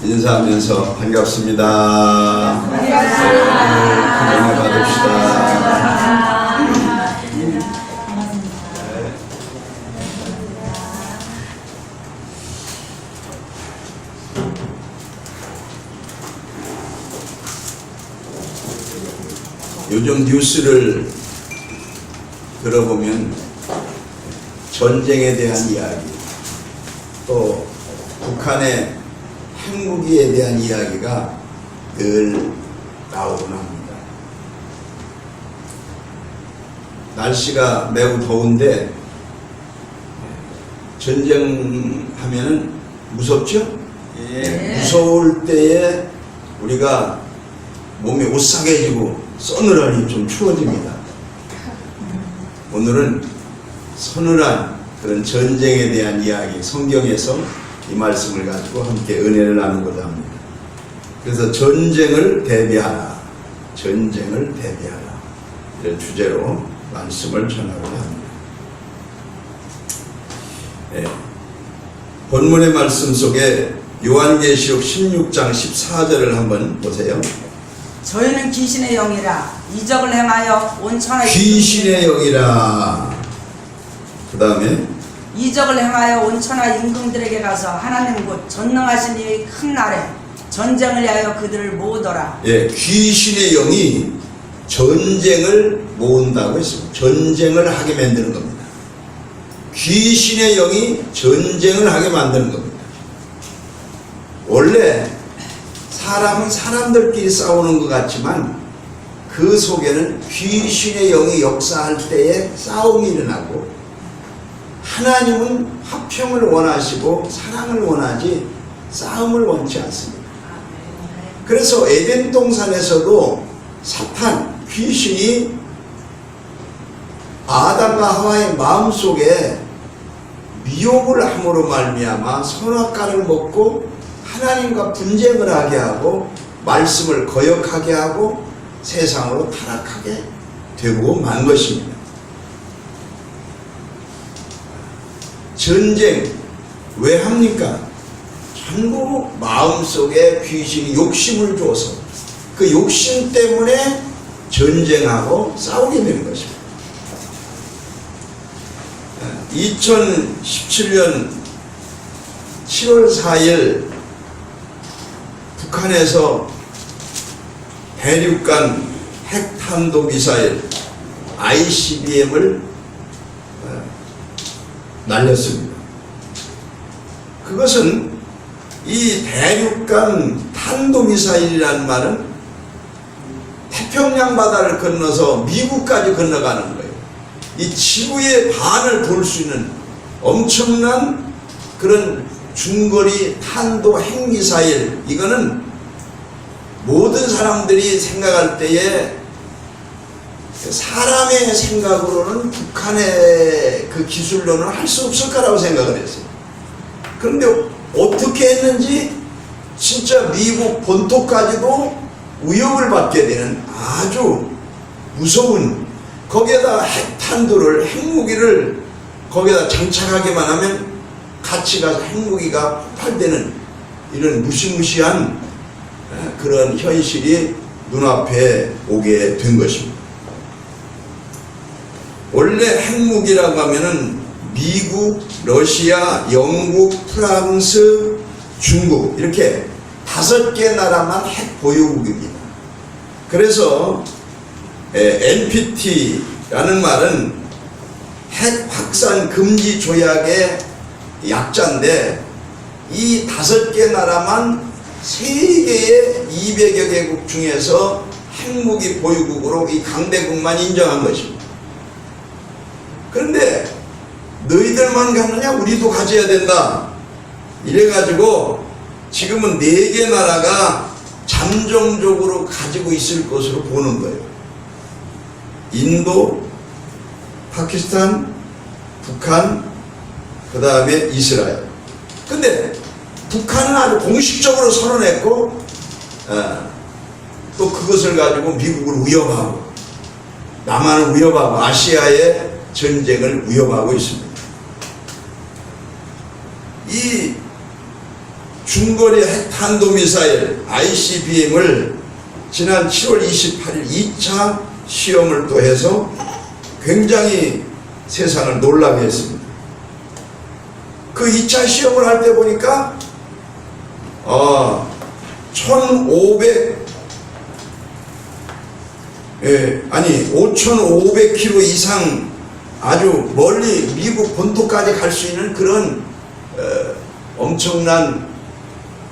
인사하면서 반갑습니다. 건강해 받읍시다. 요즘 뉴스를 들어보면 전쟁에 대한 이야기, 또 북한의 핵무기에 대한 이야기가 늘 나오곤 합니다. 날씨가 매우 더운데 전쟁하면은 무섭죠? 무서울 때에 우리가 몸이 오싹해지고 서늘하니 좀 추워집니다. 오늘은 서늘한 그런 전쟁에 대한 이야기, 성경에서 이 말씀을 가지고 함께 은혜를 나누고자 합니다. 그래서 전쟁을 대비하라, 전쟁을 대비하라, 이런 주제로 말씀을 전하고자 합니다. 본문의 말씀 속에 요한계시록 16장 14절을 한번 보세요. 저희는 귀신의 영이라 이적을 행하여 온 천하 귀신의 영이라. 그 다음에 이적을 행하여 온 천하 임금들에게 가서 하나님 곧 전능하신 이의 큰 날에 전쟁을 위하여 그들을 모으더라. 귀신의 영이 전쟁을 모은다고 했습니다. 전쟁을 하게 만드는 겁니다. 귀신의 영이 전쟁을 하게 만드는 겁니다. 원래 사람은 사람들끼리 싸우는 것 같지만 그 속에는 귀신의 영이 역사할 때에 싸움이 일어나고, 하나님은 화평을 원하시고 사랑을 원하지 싸움을 원치 않습니다. 그래서 에덴 동산에서도 사탄, 귀신이 아담과 하와의 마음속에 미혹을 함으로 말미암아 선악과를 먹고 하나님과 분쟁을 하게 하고 말씀을 거역하게 하고 세상으로 타락하게 되고 만 것입니다. 전쟁 왜 합니까? 전부 마음속에 귀신이 욕심을 줘서 그 욕심 때문에 전쟁하고 싸우게 되는 것입니다. 2017년 7월 4일 북한에서 대륙간 핵탄도미사일 ICBM을 날렸습니다. 그것은 이 대륙간 탄도미사일이라는 말은 태평양 바다를 건너서 미국까지 건너가는 거예요. 이 지구의 반을 돌 수 있는 엄청난 그런 중거리 탄도 핵미사일, 이거는 모든 사람들이 생각할 때에 사람의 생각으로는 북한의 그 기술로는 할 수 없을 거라고 생각을 했어요. 그런데 어떻게 했는지 진짜 미국 본토까지도 위협을 받게 되는 아주 무서운, 거기에다 핵탄두를, 핵무기를 거기에다 장착하기만 하면 같이 가서 핵무기가 폭발되는 이런 무시무시한 그런 현실이 눈앞에 오게 된 것입니다. 원래 핵무기라고 하면은 미국, 러시아, 영국, 프랑스, 중국 이렇게 5개 나라만 핵 보유국입니다. 그래서 NPT라는 말은 핵 확산 금지 조약의 약자인데, 이 5개 나라만 세계의 200여 개국 중에서 핵무기 보유국으로 이 강대국만 인정한 것입니다. 그런데 너희들만 갖느냐, 우리도 가져야 된다, 이래가지고 지금은 4개 나라가 잠정적으로 가지고 있을 것으로 보는 거예요. 인도, 파키스탄, 북한, 그 다음에 이스라엘. 근데 북한은 아주 공식적으로 선언했고, 또 그것을 가지고 미국을 위협하고 남한을 위협하고 아시아의 전쟁을 위협하고 있습니다. 이 중거리 핵탄도미사일 ICBM을 지난 7월 28일 2차 시험을 또 해서 굉장히 세상을 놀라게 했습니다. 그 2차 시험을 할 때 보니까 5,500km 이상 아주 멀리 미국 본토까지 갈 수 있는 그런 엄청난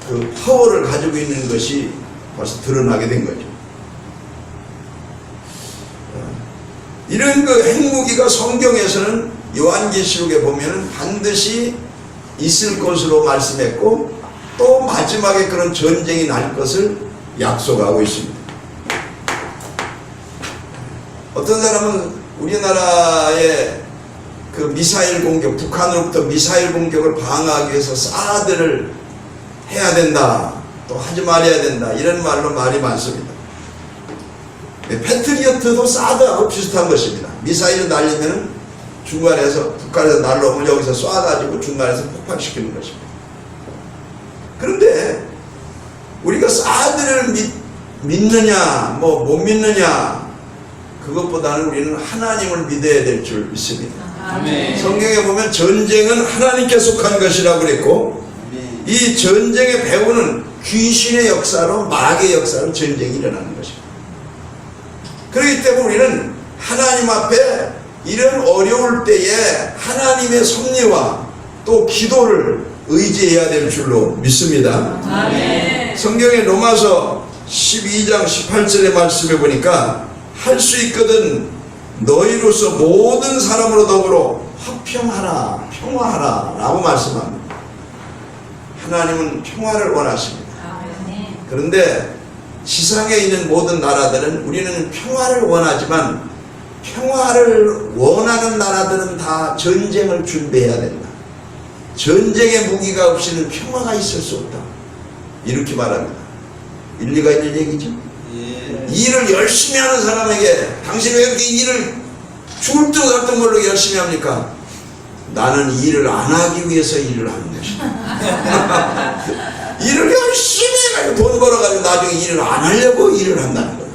그 파워를 가지고 있는 것이 벌써 드러나게 된 거죠. 이런 그 핵무기가 성경에서는 요한계시록에 보면 반드시 있을 것으로 말씀했고 또 마지막에 그런 전쟁이 날 것을 약속하고 있습니다. 어떤 사람은 우리나라의 그 미사일 공격, 북한으로부터 미사일 공격을 방어하기 위해서 사드를 해야 된다, 또 하지 말아야 된다, 이런 말로 말이 많습니다. 패트리어트도 사드하고 비슷한 것입니다. 미사일을 날리면 중간에서, 북한에서 날라오면 여기서 쏴가지고 중간에서 폭발시키는 것입니다. 그런데 우리가 사드를 믿느냐 못 믿느냐, 그것보다는 우리는 하나님을 믿어야 될 줄 믿습니다. 아멘. 성경에 보면 전쟁은 하나님께 속한 것이라고 그랬고, 이 전쟁의 배후는 귀신의 역사로, 마귀의 역사로 전쟁이 일어나는 것입니다. 그렇기 때문에 우리는 하나님 앞에 이런 어려울 때에 하나님의 섭리와 또 기도를 의지해야 될 줄로 믿습니다. 아멘. 성경의 로마서 12장 18절의 말씀에 보니까 할 수 있거든 너희로서 모든 사람으로 더불어 화평하라, 평화하라 라고 말씀합니다. 하나님은 평화를 원하십니다. 그런데 지상에 있는 모든 나라들은, 우리는 평화를 원하지만 평화를 원하는 나라들은 다 전쟁을 준비해야 된다. 전쟁의 무기가 없이는 평화가 있을 수 없다, 이렇게 말합니다. 일리가 있는 얘기죠. 일을 열심히 하는 사람에게 당신 왜 이렇게 일을 죽을 듯 같은 걸로 열심히 합니까? 나는 일을 안 하기 위해서 일을 하는 것이다. 일을 열심히 해가지고 돈 벌어가지고 나중에 일을 안 하려고 일을 한다는 거예요.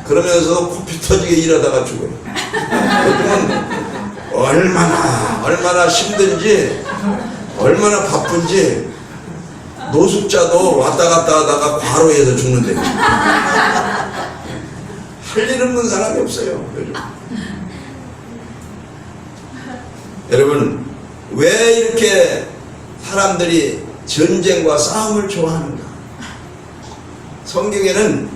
그러면서 코피 터지게 일하다가 죽어요. 보통은 얼마나 힘든지, 얼마나 바쁜지, 노숙자도 왔다 갔다 하다가 과로해서 죽는데 할 일 없는 사람이 없어요, 요즘. 여러분, 왜 이렇게 사람들이 전쟁과 싸움을 좋아하는가? 성경에는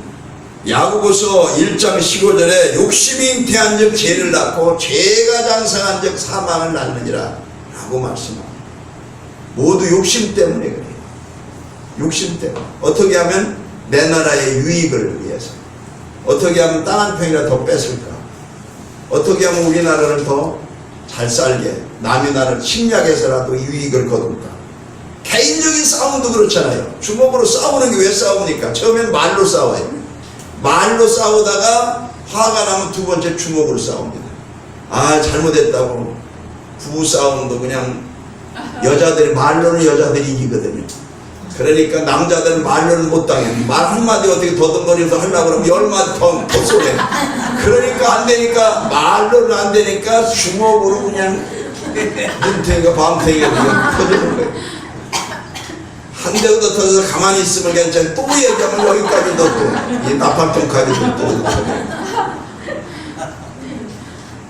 야고보서 1장 15절에 욕심이 잉태한 적 죄를 낳고 죄가 장성한 적 사망을 낳느니라 라고 말씀합니다. 모두 욕심 때문에 그래요. 욕심 때문에. 어떻게 하면 내 나라의 유익을 위해서, 어떻게 하면 땅 한 평이라도 더 뺏을까, 어떻게 하면 우리나라를 더 잘 살게, 남의 나라를 침략해서라도 유익을 거둘까. 개인적인 싸움도 그렇잖아요. 주먹으로 싸우는 게 왜 싸웁니까? 처음엔 말로 싸워요. 말로 싸우다가 화가 나면 두 번째 주먹으로 싸웁니다. 잘못했다고. 부부싸움도 그냥 여자들이, 말로는 여자들이 이기거든요. 그러니까 남자들은 말로는 못 당해요. 말 한마디 어떻게 더듬거리면서 하려고 그러면 10마디 더 쏘네. 그러니까 안 되니까, 말로는 안 되니까 주먹으로 그냥 눈탱이가 밤탱이가 그냥 터지는 거예요. 한 대도 더 터져서 가만히 있으면 괜찮아. 또 얘기하면 여기까지도 또, 이 나팔통까지도 또.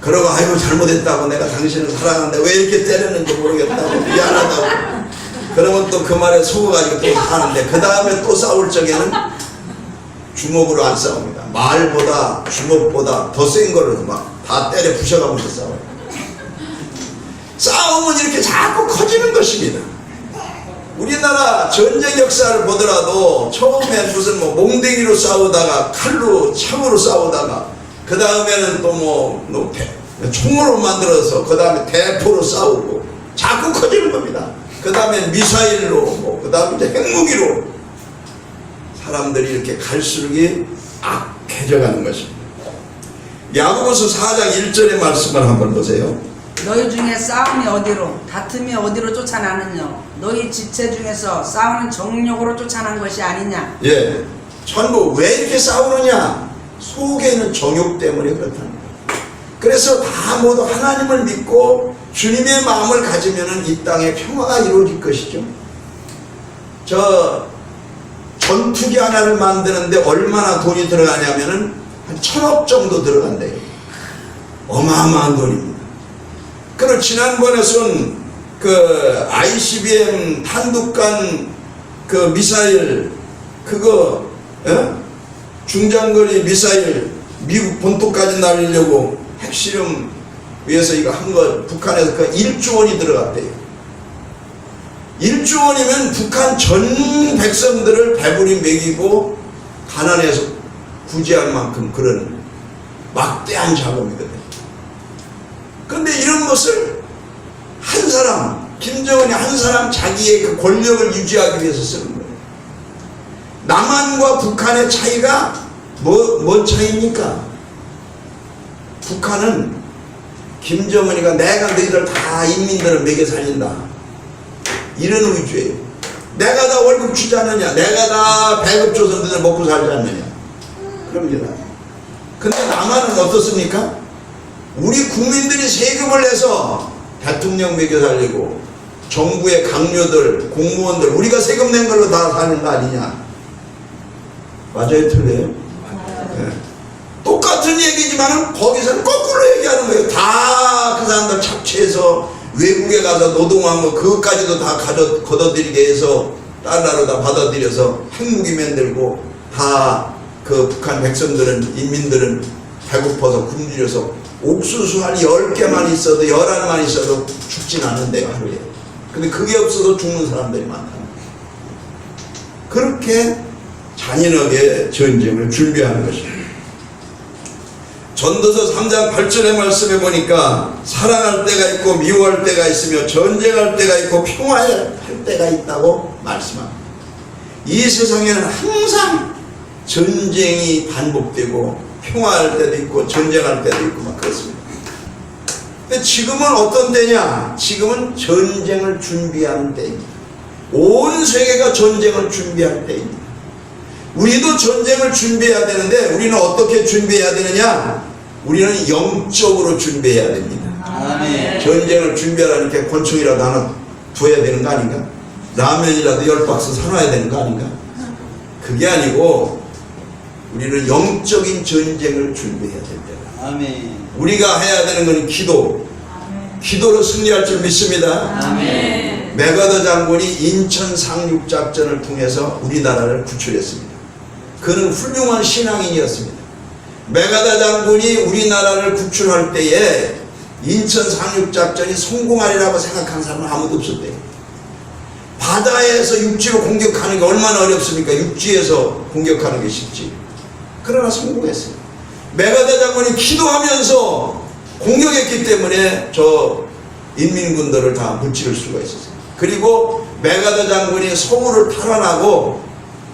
그러고 아이고 잘못했다고, 내가 당신을 사랑하는데 왜 이렇게 때렸는지 모르겠다고, 미안하다고. 그러면 또 그 말에 속아가지고 또 하는데, 그 다음에 또 싸울 적에는 주먹으로 안 싸웁니다. 말보다 주먹보다 더 센 거를 막 다 때려 부셔가면서 싸워요. 싸움은 이렇게 자꾸 커지는 것입니다. 우리나라 전쟁 역사를 보더라도 처음에 무슨 몽댕이로 싸우다가 칼로, 창으로 싸우다가, 그 다음에는 또 총으로 만들어서, 그 다음에 대포로 싸우고, 자꾸 커지는 겁니다. 그 다음에 미사일로, 그 다음에 이제 핵무기로 사람들이 이렇게 갈수록 악해져 가는 것입니다. 야고보서 4장 1절의 말씀을 한번 보세요. 너희 중에 싸움이 어디로 다툼이 어디로 쫓아나느냐 너희 지체 중에서 싸우는 정욕으로 쫓아난 것이 아니냐. 예, 전부 왜 이렇게 싸우느냐? 속에 있는 정욕 때문에 그렇다는 거예요. 그래서 다 모두 하나님을 믿고 주님의 마음을 가지면은 이 땅에 평화가 이루어질 것이죠. 저 전투기 하나를 만드는데 얼마나 돈이 들어가냐면은 한 1,000억 정도 들어간대요. 어마어마한 돈입니다. 그리고 지난번에 쏜 그 ICBM 탄두간 그 미사일 그거 중장거리 미사일 미국 본토까지 날리려고 핵실험 위해서 이거 한 거 북한에서 그 1조 원이 들어갔대요. 1조 원이면 북한 전 백성들을 배불리 먹이고 가난해서 구제할 만큼 그런 막대한 자금이거든요. 그런데 이런 것을 한 사람, 김정은이 한 사람 자기의 그 권력을 유지하기 위해서 쓰는 거예요. 남한과 북한의 차이가 뭔 차이입니까? 북한은 김정은이가 내가 너희들 다 인민들을 먹여 살린다 이런 의주예요. 내가 다 월급 주지 않느냐, 내가 다 배급 줘서 너희들 먹고 살지 않느냐, 그럽니다. 근데 남한은 어떻습니까? 우리 국민들이 세금을 내서 대통령 먹여 살리고 정부의 강요들, 공무원들 우리가 세금 낸 걸로 다 사는 거 아니냐? 맞아요, 틀려요? 네. 똑같은 얘기지만 거기서는 거꾸로 얘기하는 거예요. 다 그 사람들 착취해서 외국에 가서 노동한 거 그것까지도 다 걷어들이게 해서 달러로 다 받아들여서 핵무기 만들고 다 그 북한 백성들은 인민들은 배고파서 굶주려서 옥수수 알이 10개만 있어도 11만 있어도 죽진 않는데요, 하루에. 근데 그게 없어서 죽는 사람들이 많다. 그렇게 잔인하게 전쟁을 준비하는 것입니다. 전도서 3장 8절의 말씀에 보니까 사랑할 때가 있고 미워할 때가 있으며 전쟁할 때가 있고 평화할 때가 있다고 말씀합니다. 이 세상에는 항상 전쟁이 반복되고 평화할 때도 있고 전쟁할 때도 있고 막 그렇습니다. 근데 지금은 어떤 때냐? 지금은 전쟁을 준비하는 때입니다. 온 세계가 전쟁을 준비할 때입니다. 우리도 전쟁을 준비해야 되는데 우리는 어떻게 준비해야 되느냐? 우리는 영적으로 준비해야 됩니다. 아멘. 전쟁을 준비하라니까 권총이라도 하나 두어야 되는 거 아닌가? 라면이라도 10박스 사놔야 되는 거 아닌가? 그게 아니고 우리는 영적인 전쟁을 준비해야 됩니다. 아멘. 우리가 해야 되는 것은 기도. 기도로 승리할 줄 믿습니다. 아멘. 메가더 장군이 인천 상륙작전을 통해서 우리나라를 구출했습니다. 그는 훌륭한 신앙인이었습니다. 메가더 장군이 우리나라를 구출할 때에 인천 상륙작전이 성공하리라고 생각한 사람은 아무도 없었대요. 바다에서 육지로 공격하는 게 얼마나 어렵습니까? 육지에서 공격하는 게 쉽지. 그러나 성공했어요. 메가더 장군이 기도하면서 공격했기 때문에 저 인민군들을 다 무찌를 수가 있었어요. 그리고 메가더 장군이 서울을 탈환하고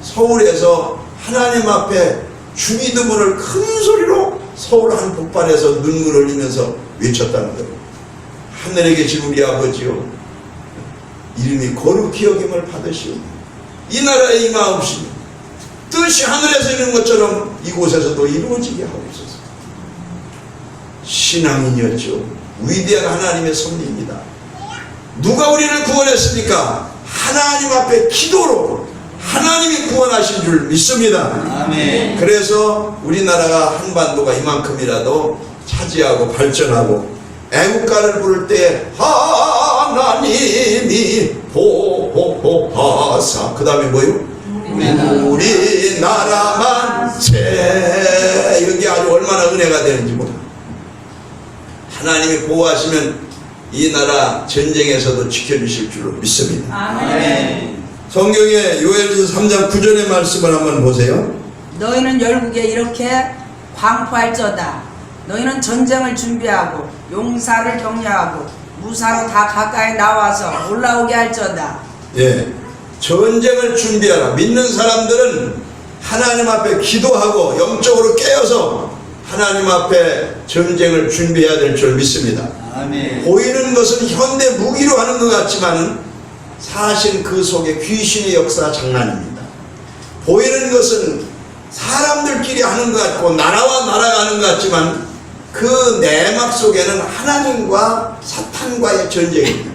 서울에서 하나님 앞에 주기도문을 큰 소리로 서울 한복판에서 눈물을 흘리면서 외쳤다는 거예요. 하늘에 계신 우리 아버지요, 이름이 거룩히 여김을 받으시오. 이 나라에 임하옵시며 뜻이 하늘에서 이루는 것처럼 이곳에서도 이루어지게 하옵소서. 신앙인이었죠. 위대한 하나님의 섭리입니다. 누가 우리를 구원했습니까? 하나님 앞에 기도로 하나님이 구원하신 줄 믿습니다. 아멘. 그래서 우리나라가 한반도가 이만큼이라도 차지하고 발전하고 애국가를 부를 때 하나님이 보호하사 그 다음에 뭐요? 우리나라만 세. 여기 아주 얼마나 은혜가 되는지 몰라. 하나님이 보호하시면 이 나라 전쟁에서도 지켜주실 줄로 믿습니다. 아멘. 성경의 요엘서 3장 9절의 말씀을 한번 보세요. 너희는 열국에 이렇게 광포할저다. 너희는 전쟁을 준비하고 용사를 격려하고 무사로 다 가까이 나와서 올라오게 할저다. 예, 전쟁을 준비하라. 믿는 사람들은 하나님 앞에 기도하고 영적으로 깨어서 하나님 앞에 전쟁을 준비해야 될 줄 믿습니다. 아멘. 보이는 것은 현대 무기로 하는 것 같지만 사실 그 속에 귀신의 역사 장난입니다. 보이는 것은 사람들끼리 하는 것 같고 나라와 나라가 하는 것 같지만 그 내막 속에는 하나님과 사탄과의 전쟁입니다.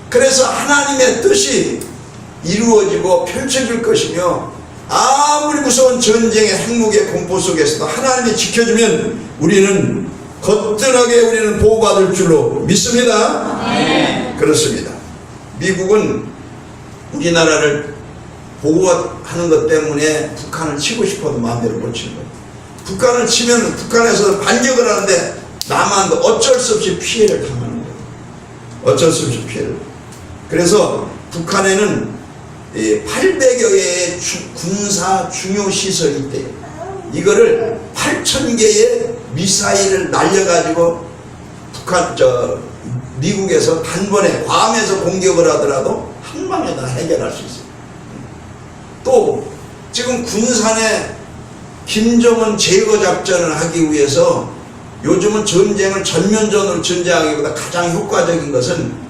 그래서 하나님의 뜻이 이루어지고 펼쳐질 것이며 아무리 무서운 전쟁의 핵무기의 공포 속에서도 하나님이 지켜주면 우리는 거뜬하게 우리는 보호받을 줄로 믿습니다. 네. 그렇습니다. 미국은 우리나라를 보호하는 것 때문에 북한을 치고 싶어도 마음대로 못 치는 거예요. 북한을 치면 북한에서 반격을 하는데 남한도 어쩔 수 없이 피해를 당하는 거예요. 어쩔 수 없이 피해를. 그래서 북한에는 800여 개의 군사 중요 시설이 있대요. 이거를 8,000개의 미사일을 날려가지고 미국에서 단번에 괌에서 공격을 하더라도 한 방에 다 해결할 수 있어요. 또 지금 군산에 김정은 제거 작전을 하기 위해서 요즘은 전쟁을 전면전으로 전쟁하기보다 가장 효과적인 것은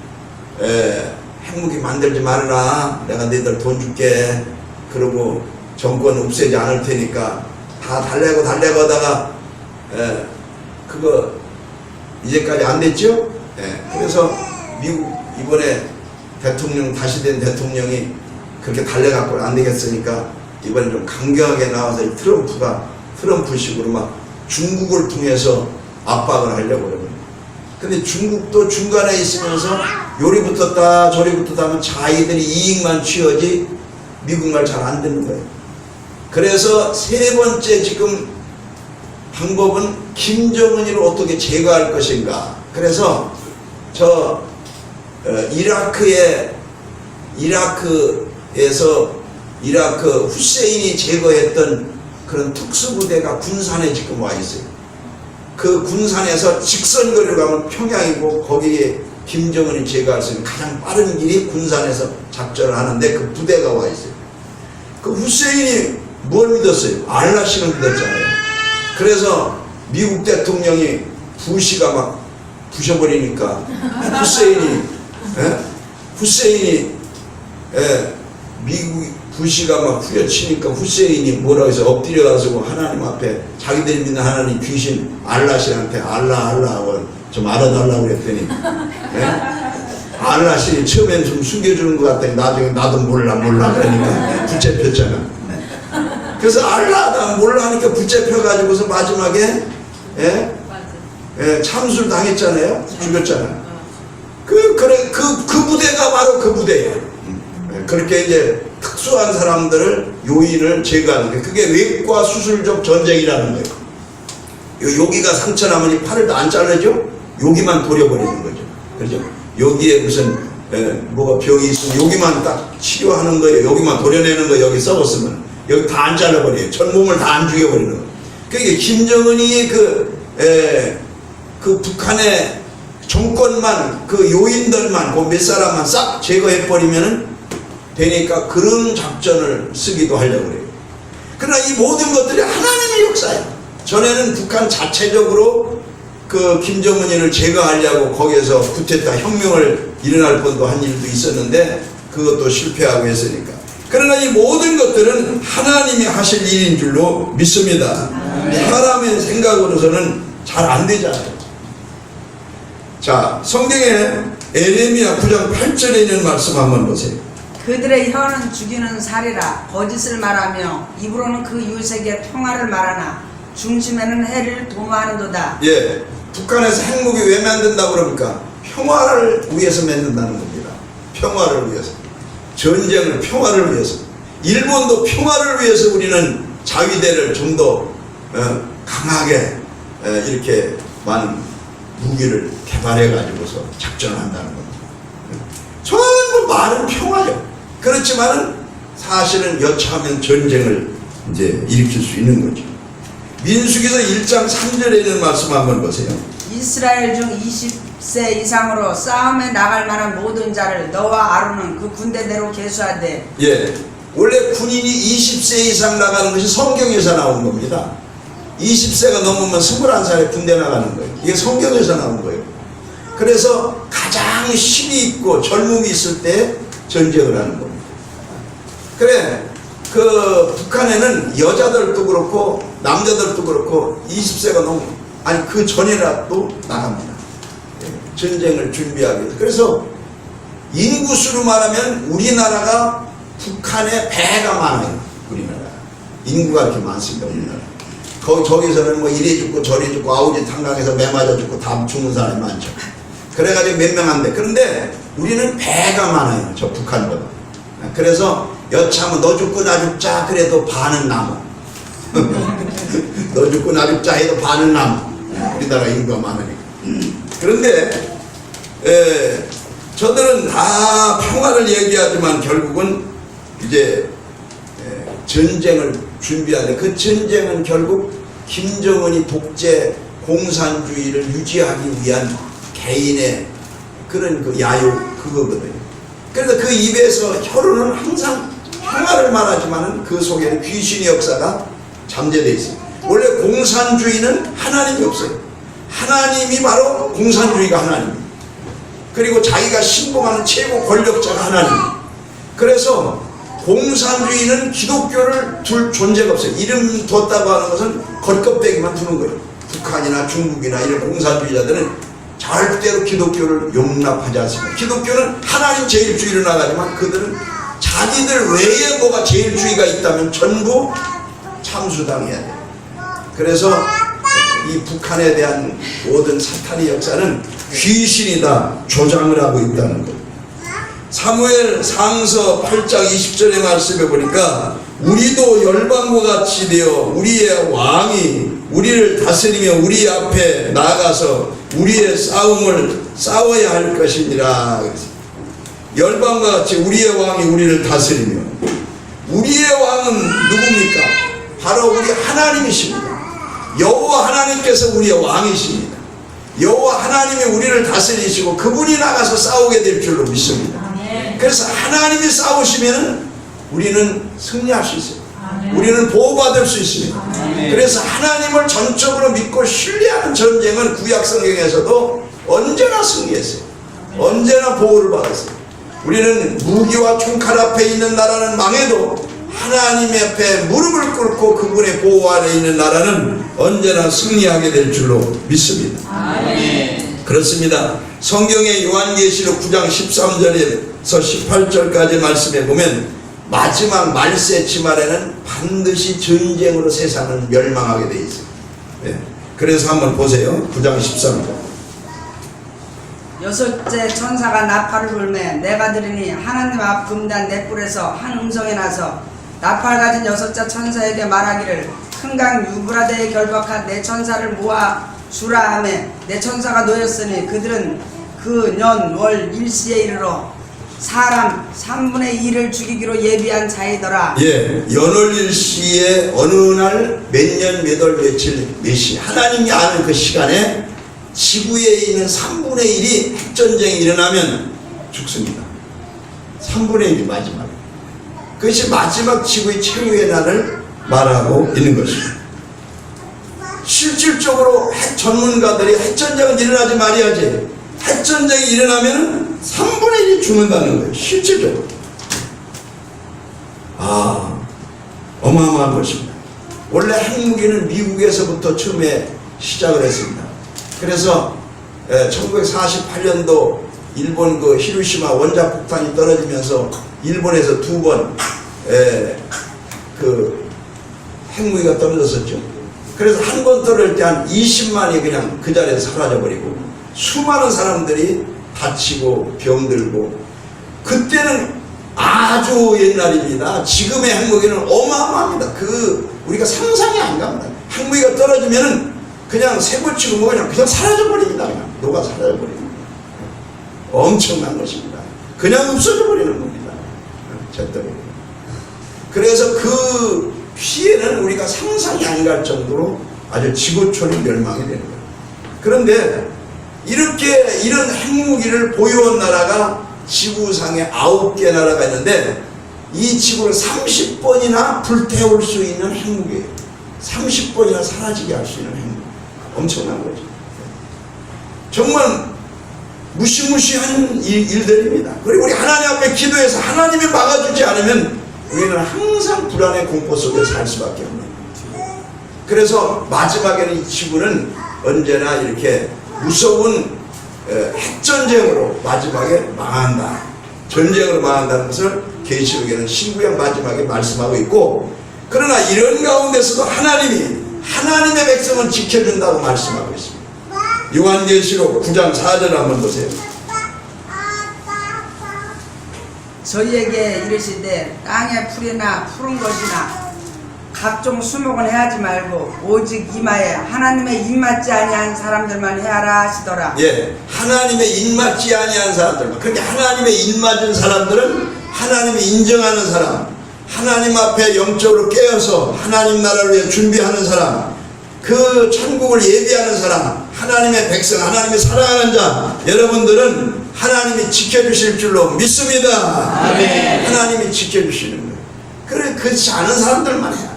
핵무기 만들지 말아라. 내가 너희들 돈 줄게. 그러고 정권 없애지 않을 테니까 다 달래고 하다가 그거 이제까지 안 됐죠? 그래서 미국 이번에 다시 된 대통령이 그렇게 달래갖고는 안 되겠으니까 이번에 좀 강경하게 나와서 이 트럼프식으로 막 중국을 통해서 압박을 하려고 그러거든요. 근데 중국도 중간에 있으면서 요리 붙었다 저리 붙었다 하면 자기들이 이익만 취하지 미국 말 잘 안 듣는 거예요. 그래서 세 번째 지금 방법은 김정은이를 어떻게 제거할 것인가. 그래서 이라크 후세인이 제거했던 그런 특수부대가 군산에 지금 와 있어요. 그 군산에서 직선거리로 가면 평양이고 거기에 김정은이 제거할 수 있는 가장 빠른 길이 군산에서 작전을 하는데 그 부대가 와 있어요. 그 후세인이 뭘 믿었어요? 알라신을 믿었잖아요. 그래서 미국 대통령이 부시가 막 부셔버리니까 후세인이 미국 부시가 막 후려치니까 후세인이 뭐라고 해서 엎드려가지고 하나님 앞에 자기들이 믿는 하나님 귀신 알라신한테 알라 좀 알아달라고 그랬더니 알라신이 처음엔 좀 숨겨주는 것 같더니 나중에 나도 몰라 그러니까 붙잡혔잖아. 그래서 알라 몰라 하니까 붙잡혀가지고서 마지막에 참수를 당했잖아요. 죽였잖아요. 그 부대가 바로 그 부대예요. 그렇게 이제 특수한 사람들을 요인을 제거하는 게 그게 외과 수술적 전쟁이라는 거예요. 여기가 상처 나면 이 팔을 다 안 잘라죠? 여기만 도려버리는 거죠. 그렇죠? 여기에 무슨 뭐가 병이 있으면 여기만 딱 치료하는 거예요. 여기만 도려내는 거예요. 여기 썩었으면 여기 다 안 잘라버려요. 전 몸을 다 안 죽여버리는 거예요. 그러니까 김정은이 그 북한의 정권만 그 요인들만 그 몇 사람만 싹 제거해버리면은 되니까 그런 작전을 쓰기도 하려고 그래요. 그러나 이 모든 것들이 하나님의 역사예요. 전에는 북한 자체적으로 그 김정은이를 제거하려고 거기에서 쿠데타 혁명을 일어날 뻔도 한 일도 있었는데 그것도 실패하고 했으니까. 그러나 이 모든 것들은 하나님이 하실 일인 줄로 믿습니다. 사람의 생각으로서는 잘 안 되잖아요. 자, 성경에 에레미야 9장 8절에 있는 말씀 한번 보세요. 그들의 혀는 죽이는 살이라 거짓을 말하며 입으로는 그 이웃에게 평화를 말하나 중심에는 해를 도모하는도다. 예, 북한에서 핵무기 왜 만든다고 그럽니까? 평화를 위해서 만든다는 겁니다. 평화를 위해서. 전쟁을 평화를 위해서. 일본도 평화를 위해서 우리는 자위대를 좀 더 강하게 이렇게 많은 무기를 개발해 가지고서 작전을 한다는 겁니다. 전부 말은 평화죠. 그렇지만은 사실은 여차하면 전쟁을 이제 일으킬 수 있는 거죠. 민수기서 1장 3절에 있는 말씀 한번 보세요. 이스라엘 중 20세 이상으로 싸움에 나갈 만한 모든 자를 너와 아론은 그 군대대로 계수하되. 예, 원래 군인이 20세 이상 나가는 것이 성경에서 나온 겁니다. 20세가 넘으면 21살에 군대 나가는 거예요. 이게 성경에서 나온 거예요. 그래서 가장 힘이 있고 젊음이 있을 때 전쟁을 하는 겁니다. 그래, 그 북한에는 여자들도 그렇고 남자들도 그렇고 20세가 넘어, 아니 그 전이라도 나갑니다. 전쟁을 준비하기 위해서. 그래서 인구수로 말하면 우리나라가 북한의 배가 많아요. 우리나라 인구가 이렇게 많습니다. 우리나라. 저기서는 뭐 이래 죽고 저래 죽고 아우지 탄강에서 매 맞아 죽고 다 죽는 사람이 많죠. 그래가지고 몇 명 안 돼. 그런데 우리는 배가 많아요. 저 북한보다. 그래서 여차하면 너 죽고 나 죽자 그래도 반은 남아. 너 죽고 나 죽자 해도 반은 남아. 우리나라 인구가 많으니까. 그런데 저들은 다 평화를 얘기하지만 결국은 이제 전쟁을 준비하는데, 그 전쟁은 결국 김정은이 독재 공산주의를 유지하기 위한 개인의 그런 그 야욕 그거거든요. 그래서 그 입에서 혀로는 항상 평화를 말하지만은 그 속에는 귀신의 역사가 잠재되어 있어요. 원래 공산주의는 하나님이 없어요. 하나님이 바로 공산주의가 하나님입니다. 그리고 자기가 신봉하는 최고 권력자가 하나님. 그래서 공산주의는 기독교를 둘 존재가 없어요. 이름 뒀다고 하는 것은 겉껍데기만 두는 거예요. 북한이나 중국이나 이런 공산주의자들은 절대로 기독교를 용납하지 않습니다. 기독교는 하나님 제일주의로 나가지만 그들은 자기들 외에 뭐가 제일주의가 있다면 전부 참수당해야 돼요. 그래서 이 북한에 대한 모든 사탄의 역사는 귀신이다 조장을 하고 있다는 거예요. 사무엘 상서 8장 20절의 말씀에 보니까 우리도 열방과 같이 되어 우리의 왕이 우리를 다스리며 우리 앞에 나아가서 우리의 싸움을 싸워야 할 것이니라. 열방과 같이 우리의 왕이 우리를 다스리며, 우리의 왕은 누굽니까? 바로 우리 하나님이십니다. 여호와 하나님께서 우리의 왕이십니다. 여호와 하나님이 우리를 다스리시고 그분이 나가서 싸우게 될 줄로 믿습니다. 그래서 하나님이 싸우시면 우리는 승리할 수 있어요. 우리는 보호받을 수 있습니다. 그래서 하나님을 전적으로 믿고 신뢰하는 전쟁은 구약 성경에서도 언제나 승리했어요. 언제나 보호를 받았어요. 우리는 무기와 총칼 앞에 있는 나라는 망해도 하나님 앞에 무릎을 꿇고 그분의 보호 아래 있는 나라는 언제나 승리하게 될 줄로 믿습니다. 그렇습니다. 성경의 요한계시록 9장 13절에서 18절까지 말씀해 보면 마지막 말세 치말에는 반드시 전쟁으로 세상은 멸망하게 돼 있어요. 네. 그래서 한번 보세요. 9장 13절. 여섯째 천사가 나팔을 불매 내가 들으니 하나님 앞 금단 네 뿔에서 한 음성이 나서 나팔 가진 여섯째 천사에게 말하기를 큰 강 유브라데에 결박한 네 천사를 모아 주라 하매 네 천사가 놓였으니 그들은 그 년 월 일시에 이르러 사람 3분의 2를 죽이기로 예비한 자이더라. 예, 연월일시에 어느 날 몇 년 몇 월 며칠 몇 시 하나님이 아는 그 시간에 지구에 있는 3분의 1이 핵전쟁이 일어나면 죽습니다. 3분의 1이 마지막. 그것이 마지막 지구의 최후의 날을 말하고 있는 것입니다. 실질적으로 핵 전문가들이 핵전쟁은 일어나지 말아야지, 핵전쟁이 일어나면 3분의 1이 죽는다는 거예요. 실질적으로. 어마어마한 것입니다. 원래 핵무기는 미국에서부터 처음에 시작을 했습니다. 그래서 1948년도 일본 그 히로시마 원자폭탄이 떨어지면서 일본에서 2번 그 핵무기가 떨어졌었죠. 그래서 한 번 떨어질 때 한 20만이 그냥 그 자리에서 사라져버리고 수많은 사람들이 다치고 병들고, 그때는 아주 옛날입니다. 지금의 핵무기는 어마어마합니다. 우리가 상상이 안 갑니다. 핵무기가 떨어지면은 그냥 세번치고 뭐 그냥 사라져버립니다. 그냥 녹아 사라져버립니다. 엄청난 것입니다. 그냥 없어져버리는 겁니다. 절대로. 그래서 그 피해는 우리가 상상이 안 갈 정도로 아주 지구촌이 멸망이 되는 거예요. 그런데 이렇게 이런 핵무기를 보유한 나라가 지구상에 9개 나라가 있는데 이 지구를 30번이나 불태울 수 있는 핵무기예요. 30번이나 사라지게 할 수 있는 핵무기. 엄청난 거죠. 정말 무시무시한 일들입니다. 그리고 우리 하나님 앞에 기도해서 하나님이 막아주지 않으면 우리는 항상 불안의 공포 속에 살 수밖에 없는 거예요. 그래서 마지막에는 이 지구는 언제나 이렇게 무서운 핵전쟁으로 마지막에 망한다. 전쟁으로 망한다는 것을 계시록에는 신구약 마지막에 말씀하고 있고, 그러나 이런 가운데서도 하나님이 하나님의 백성은 지켜준다고 말씀하고 있습니다. 요한계시록 9장 4절 한번 보세요. 저희에게 이르시되 땅의 풀이나 푸른 것이나 각종 수목은 해하지 말고 오직 이마에 하나님의 입맞지 아니한 사람들만 해하라 하시더라. 예, 하나님의 입맞지 아니한 사람들. 그렇게 하나님의 입맞은 사람들은 하나님이 인정하는 사람, 하나님 앞에 영적으로 깨어서 하나님 나라를 위해 준비하는 사람, 그 천국을 예비하는 사람, 하나님의 백성, 하나님이 사랑하는 자, 여러분들은 하나님이 지켜주실 줄로 믿습니다. 아멘. 하나님이 지켜주시는 거예요. 그래, 그렇지 않은 사람들만 해요.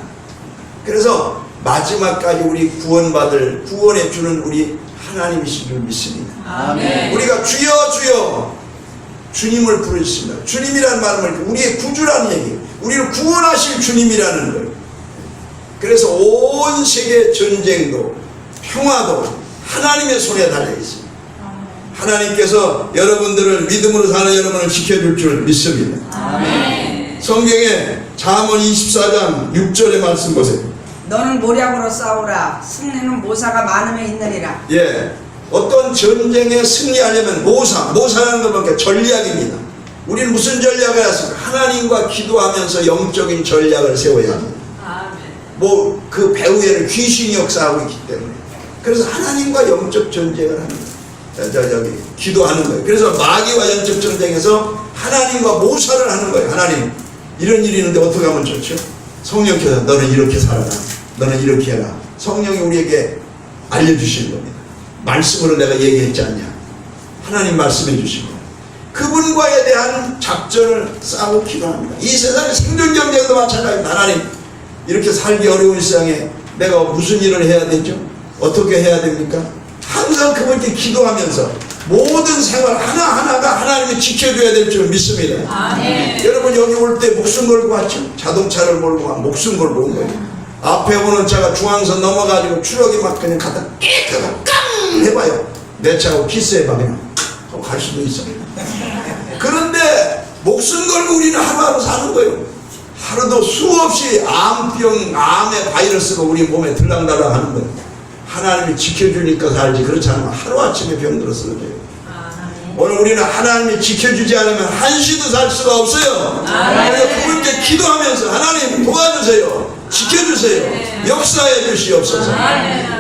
그래서 마지막까지 우리 구원받을, 구원해 주는 우리 하나님이신 줄 믿습니다. 아멘. 우리가 주여 주여 주님을 부르십니다. 주님이라는 말은 우리의 구주라는 얘기예요. 우리를 구원하실 주님이라는 거예요. 그래서 온 세계 전쟁도 평화도 하나님의 손에 달려 있습니다. 하나님께서 여러분들을 믿음으로 사는 여러분을 지켜줄 줄 믿습니다. 아멘. 성경에 잠언 24장 6절의 말씀 보세요. 너는 모략으로 싸우라. 승리는 모사가 많음에 있느니라. 예, 어떤 전쟁에 승리하려면 모사라는 건 뭔가 전략입니다. 우리는 무슨 전략을 했습니까? 하나님과 기도하면서 영적인 전략을 세워야 합니다. 뭐 그 배후에는 귀신이 역사하고 있기 때문에, 그래서 하나님과 영적 전쟁을 합니다. 기도하는 거예요. 그래서 마귀와 영적 전쟁에서 하나님과 모사를 하는 거예요. 하나님, 이런 일이 있는데 어떻게 하면 좋죠? 성령께서 너는 이렇게 살아라, 너는 이렇게 해라. 성령이 우리에게 알려주시는 겁니다. 말씀으로 내가 얘기했지 않냐, 하나님 말씀해 주시고 그분과에 대한 작전을 싸고 기도합니다. 이 세상의 생존 경쟁도 마찬가지입니다. 하나님, 이렇게 살기 어려운 세상에 내가 무슨 일을 해야 되죠? 어떻게 해야 됩니까? 항상 그분께 기도하면서 모든 생활 하나하나가 하나님이 지켜줘야 될 줄 믿습니다. 아멘. 여러분 여기 올 때 목숨 걸고 왔죠? 자동차를 몰고 와 목숨 걸고 온 거예요. 앞에 오는 차가 중앙선 넘어가지고 추락이 막 그냥 갖다 깨끗하고 깡 해봐요. 내 차하고 키스해봐 그냥. 갈 수도 있어. 그런데 목숨 걸고 우리는 하루하루 사는 거예요. 하루도 수없이 암병, 암의 바이러스가 우리 몸에 들락날락 하는 거예요. 하나님이 지켜주니까 살지, 그렇지 않으면 하루아침에 병들어 쓰러져요. 오늘 우리는 하나님이 지켜주지 않으면 한시도 살 수가 없어요. 그래서 그분께 기도하면서 하나님 도와주세요, 지켜주세요, 역사해 주시옵소서.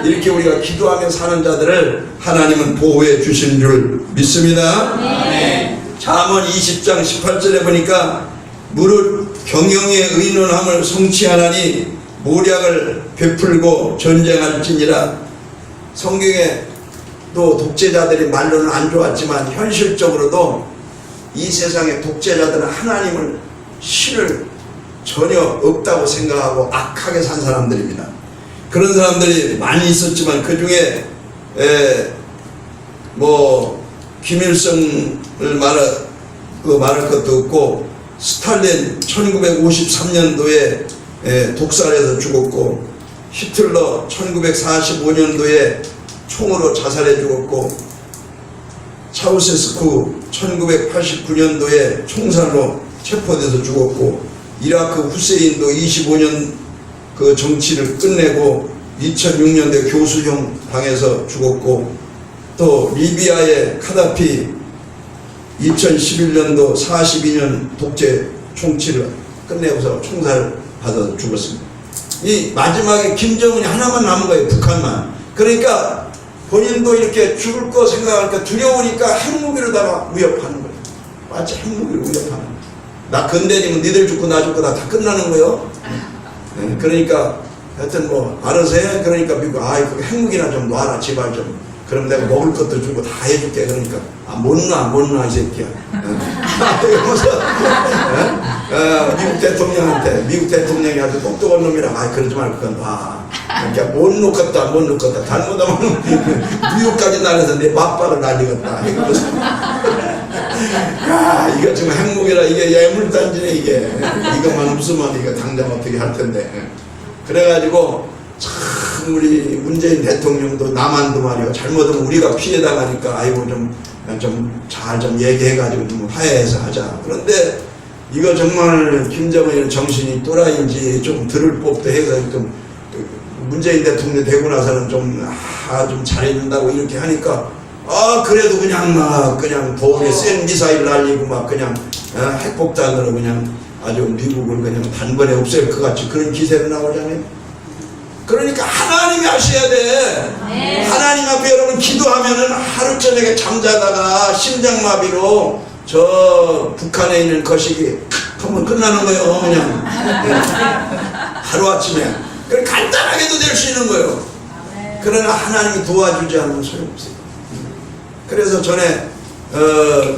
이렇게 우리가 기도하며 사는 자들을 하나님은 보호해 주신 줄 믿습니다. 잠언 20장 18절에 보니까 무릇 경영의 의논함을 성취하나니 모략을 베풀고 전쟁할지니라. 성경에 또 독재자들이 말로는 안 좋았지만 현실적으로도 이 세상의 독재자들은 하나님을, 신을 전혀 없다고 생각하고 악하게 산 사람들입니다. 그런 사람들이 많이 있었지만 그 중에 뭐 김일성을 말할 것도 없고, 스탈린 1953년도에 독살해서 죽었고, 히틀러 1945년도에 총으로 자살해 죽었고, 차우세스쿠 1989년도에 총살로 체포돼서 죽었고, 이라크 후세인도 25년 그 정치를 끝내고 2006년도에 교수형 당해서 죽었고, 또 리비아의 카다피 2011년도 42년 독재 총치를 끝내고서 총살 받아서 죽었습니다. 이 마지막에 김정은이 하나만 남은 거예요, 북한만. 그러니까 본인도 이렇게 죽을 거 생각하니까 두려우니까 핵무기로다가 위협하는 거예요. 마치 핵무기로 위협하는 거예요. 나 건드리면 니들 죽고 나 죽고 다 끝나는 거예요. 그러니까 하여튼 뭐 알아서 해. 그러니까 미국 그 핵무기나 좀 놔라 제발 좀. 그럼 내가 먹을 것도 주고 다 해줄게. 그러니까 못 놔 이 새끼야. 이러면서 미국 대통령한테, 미국 대통령이 아주 똑똑한 놈이라 그러지 말고 그건 놔. 그러니까 못 놓겠다 잘못하면 뉴욕까지 날아서 내 맞발을 날리겠다. 야, 이거 지금 행복이라 이게 예물단지네 이게. 이것만 없으면 이거 당장 어떻게 할 텐데. 그래가지고 참 우리 문재인 대통령도 남한도 말이야 잘못하면 우리가 피해 당하니까 아이고 좀 잘 좀 얘기해가지고 좀 화해해서 하자. 그런데 이거 정말 김정은의 정신이 또라이인지 좀 들을 법도 해가지고 좀 문재인 대통령 되고 나서는 좀 잘해준다고 이렇게 하니까 그래도 그냥 도움에 센 미사일 날리고 막 그냥 핵폭탄으로 그냥 아주 미국을 그냥 단번에 없앨 것 같이 그런 기세로 나오잖아요. 그러니까 하나님이 하셔야 돼. 네. 하나님 앞에 여러분 기도하면은 하루 저녁에 잠자다가 심장마비로 저 북한에 있는 거시기 하면 끝나는 거예요. 그냥 하루아침에. 그래 간단하게도 될 수 있는 거예요. 그러나 하나님이 도와주지 않으면 소용없어요. 그래서 전에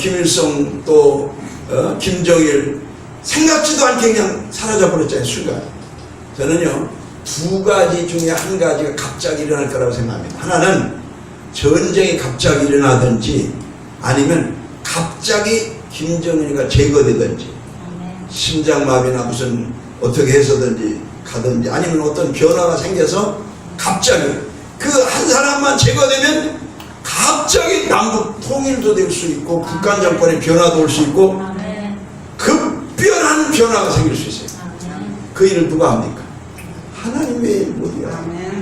김일성 또 김정일 생각지도 않게 그냥 사라져버렸잖아요. 순간. 저는요 두 가지 중에 한 가지가 갑자기 일어날 거라고 생각합니다. 하나는 전쟁이 갑자기 일어나든지 아니면 갑자기 김정은이가 제거되든지 심장마비나 무슨 어떻게 해서든지 가든지 아니면 어떤 변화가 생겨서 갑자기 그 한 사람만 제거되면 갑자기 남북 통일도 될 수 있고 북한 정권의 변화도 올 수 있고 급변한 변화가 생길 수 있어요. 그 일을 누가 합니까? 하나님 외에 못이야.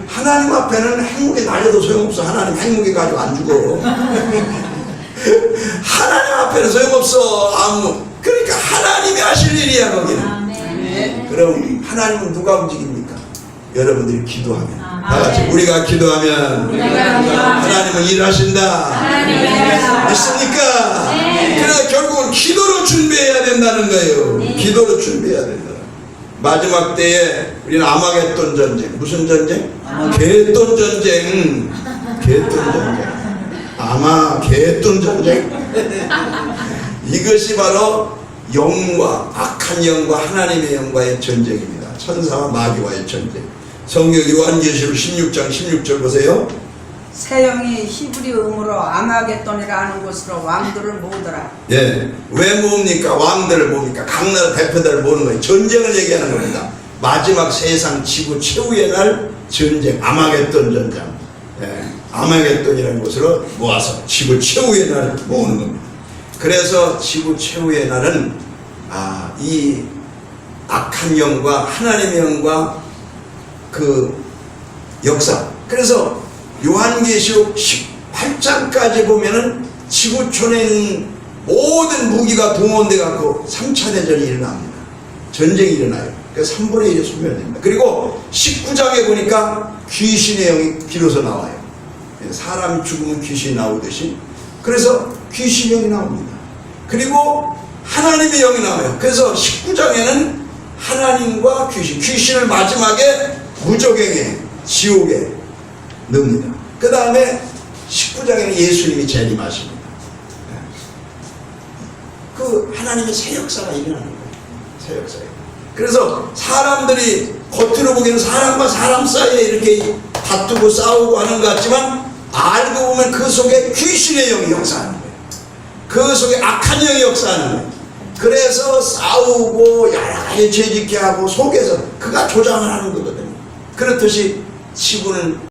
하나님 앞에는 핵무기 날려도 소용없어. 하나님 핵무기 가지고 안 죽어. 하나님 앞에는 소용없어. 그러니까 하나님이 하실 일이야 거기는. 그럼 하나님은 누가 움직입니까? 여러분들이 기도하면. 다 같이 우리가 기도하면 하나님은 일하신다. 믿습니까? 그래서 결국은 기도로 준비해야 된다는 거예요. 기도로 준비해야 된다. 마지막 때에 우리는 아마겟돈 전쟁. 무슨 전쟁? 개돈 전쟁. 개돈 전쟁. 개돈 전쟁. 이것이 바로 영과 악한 영과 하나님의 영과의 전쟁입니다. 천사와 마귀와의 전쟁. 성경 요한계시록 16장 16절 보세요. 새 영이 히브리 음으로 아마겟돈이라 하는 곳으로 왕들을 모으더라. 예, 왜 모읍니까? 왕들을 모읍니까? 각 나라 대표들을 모으는 거예요. 전쟁을 얘기하는 겁니다. 마지막 세상 지구 최후의 날 전쟁, 아마겟돈 전쟁. 예, 아마겟돈이라는 곳으로 모아서 지구 최후의 날 모으는 겁니다. 그래서 지구 최후의 날은 이 악한 영과 하나님의 영과 그 역사. 그래서 요한계시록 18장까지 보면은 지구촌에 있는 모든 무기가 동원돼 갖고 3차 대전이 일어납니다. 전쟁이 일어나요. 그래서 3분의 1이 소멸됩니다. 그리고 19장에 보니까 귀신의 영이 비로소 나와요. 사람이 죽으면 귀신이 나오듯이. 그래서 귀신의 영이 나옵니다. 그리고 하나님의 영이 나와요. 그래서 19장에는 하나님과 귀신을 마지막에 무적행에 지옥에 넣습니다. 그 다음에 19장에는 예수님이 재림하십니다. 그 하나님의 새 역사가 일어나는 거예요. 새 역사에. 그래서 사람들이 겉으로 보기에는 사람과 사람 사이에 이렇게 다투고 싸우고 하는 것 같지만 알고 보면 그 속에 귀신의 영이 역사하는 거예요. 그 속에 악한 영이 역사하는 거예요. 그래서 싸우고 여러 가지 죄짓게 하고 속에서 그가 조장을 하는 거거든요. 그렇듯이 지구는